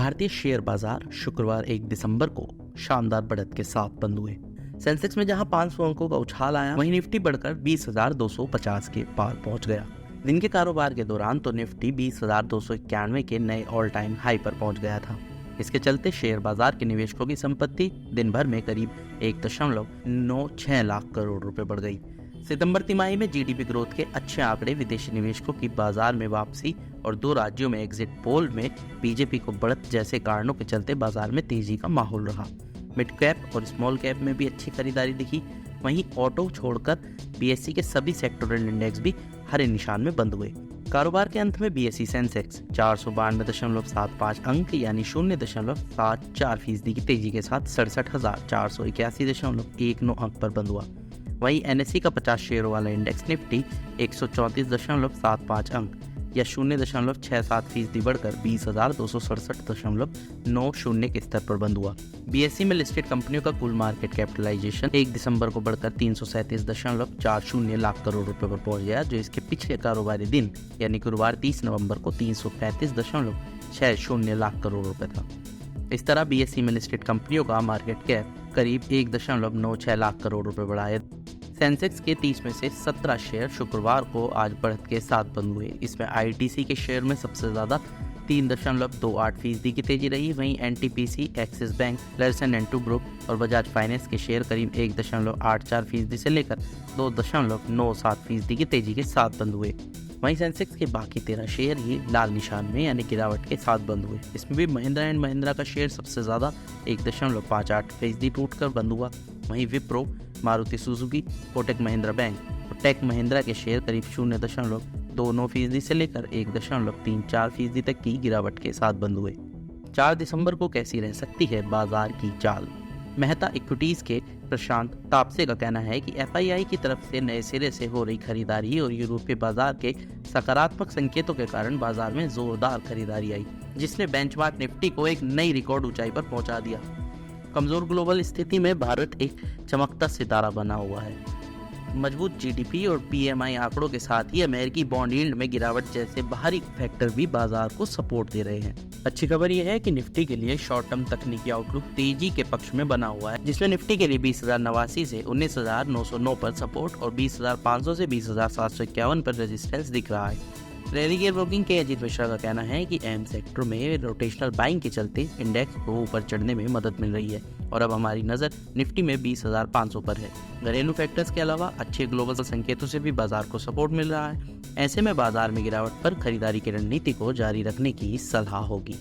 भारतीय शेयर बाजार शुक्रवार 1 दिसंबर को शानदार बढ़त के साथ बंद हुए। सेंसेक्स में जहां 500 अंकों का उछाल आया, वहीं निफ्टी बढ़कर 20,250 के पार पहुंच गया। दिन के कारोबार के दौरान तो निफ्टी 20,291 के नए ऑल टाइम हाई पर पहुंच गया था। इसके चलते शेयर बाजार के निवेशकों की संपत्ति दिन भर में करीब 1.96 लाख करोड़ रुपए बढ़ गई। सितंबर तिमाही में जीडीपी ग्रोथ के अच्छे आंकड़े, विदेशी निवेशकों की बाजार में वापसी और 2 राज्यों में एग्जिट पोल में बीजेपी को बढ़त जैसे कारणों के चलते बाजार में तेजी का माहौल रहा। मिड कैप और स्मॉल कैप में भी अच्छी खरीदारी दिखी। वहीं ऑटो छोड़कर बीएसई के सभी सेक्टोरल इंडेक्स भी हरे निशान में बंद हुए। कारोबार के अंत में बीएसई सेंसेक्स 492.75 अंक यानी 0.74% की तेजी के साथ 67,481.19 अंक पर बंद हुआ। वहीं एनएसई का 50 शेयरों वाला इंडेक्स निफ्टी 134.75 अंक या 0.67% बढ़कर 20,267.90 के स्तर पर बंद हुआ। बीएसई में लिस्टेड कंपनियों का कुल मार्केट कैपिटलाइजेशन 1 दिसंबर को बढ़कर 337.40 लाख करोड़ रुपए पर पहुंच गया, जो इसके पिछले कारोबारी दिन यानी गुरुवार 30 नवंबर को 335.60 लाख करोड़ रुपए था। इस तरह बीएसई में लिस्टेड कंपनियों का मार्केट कैप करीब 1.96 लाख करोड़ रुपए बढ़ा है। सेंसेक्स के 30 में से 17 शेयर शुक्रवार को आज बढ़त के साथ बंद हुए। इसमें आईटीसी के शेयर में सबसे ज्यादा 3.28% की तेजी रही। वहीं NTPC, Axis Bank, Larsen and टू ग्रुप और बजाज फाइनेंस के शेयर करीब 1.84% से लेकर 2.97% की तेजी के साथ बंद हुए। वहीं सेंसेक्स के बाकी 13 शेयर ही लाल निशान में यानी गिरावट के साथ बंद हुए। इसमें भी महिंद्रा एंड महिंद्रा का शेयर सबसे ज्यादा 1.58% टूटकर बंद हुआ। वहीं विप्रो, मारुति सुजुकी, कोटक महिंद्रा बैंक और टेक महिंद्रा के शेयर करीब 0.29% से लेकर 1.34% तक की गिरावट के साथ बंद हुए। 4 दिसंबर को कैसी रह सकती है बाजार की चाल? मेहता इक्विटीज के प्रशांत तापसे का कहना है कि एफआईआई की तरफ से नए सिरे से हो रही खरीदारी और यूरोपीय बाजार के सकारात्मक संकेतों के कारण बाजार में जोरदार खरीदारी आई, जिसने बेंचमार्क निफ्टी को एक नई रिकॉर्ड ऊंचाई पर पहुंचा दिया। कमजोर ग्लोबल स्थिति में भारत एक चमकता सितारा बना हुआ है। मजबूत जीडीपी और पीएमआई आंकड़ों के साथ ही अमेरिकी बॉन्ड यील्ड में गिरावट जैसे बाहरी फैक्टर भी बाजार को सपोर्ट दे रहे हैं। अच्छी खबर यह है कि निफ्टी के लिए शॉर्ट टर्म तकनीकी आउटलुक तेजी के पक्ष में बना हुआ है, जिसमें निफ्टी के लिए 20,089 से 19,909 पर सपोर्ट और 20,500 से 20,751 पर रेजिस्टेंस दिख रहा है। रैली गियर ब्रोकिंग के अजीत मिश्रा का कहना है कि अहम सेक्टरों में रोटेशनल बाइंग के चलते इंडेक्स को ऊपर चढ़ने में मदद मिल रही है और अब हमारी नज़र निफ्टी में 20,500 पर है। घरेलू फैक्टर्स के अलावा अच्छे ग्लोबल संकेतों से भी बाजार को सपोर्ट मिल रहा है। ऐसे में बाजार में गिरावट पर खरीदारी की रणनीति को जारी रखने की सलाह होगी।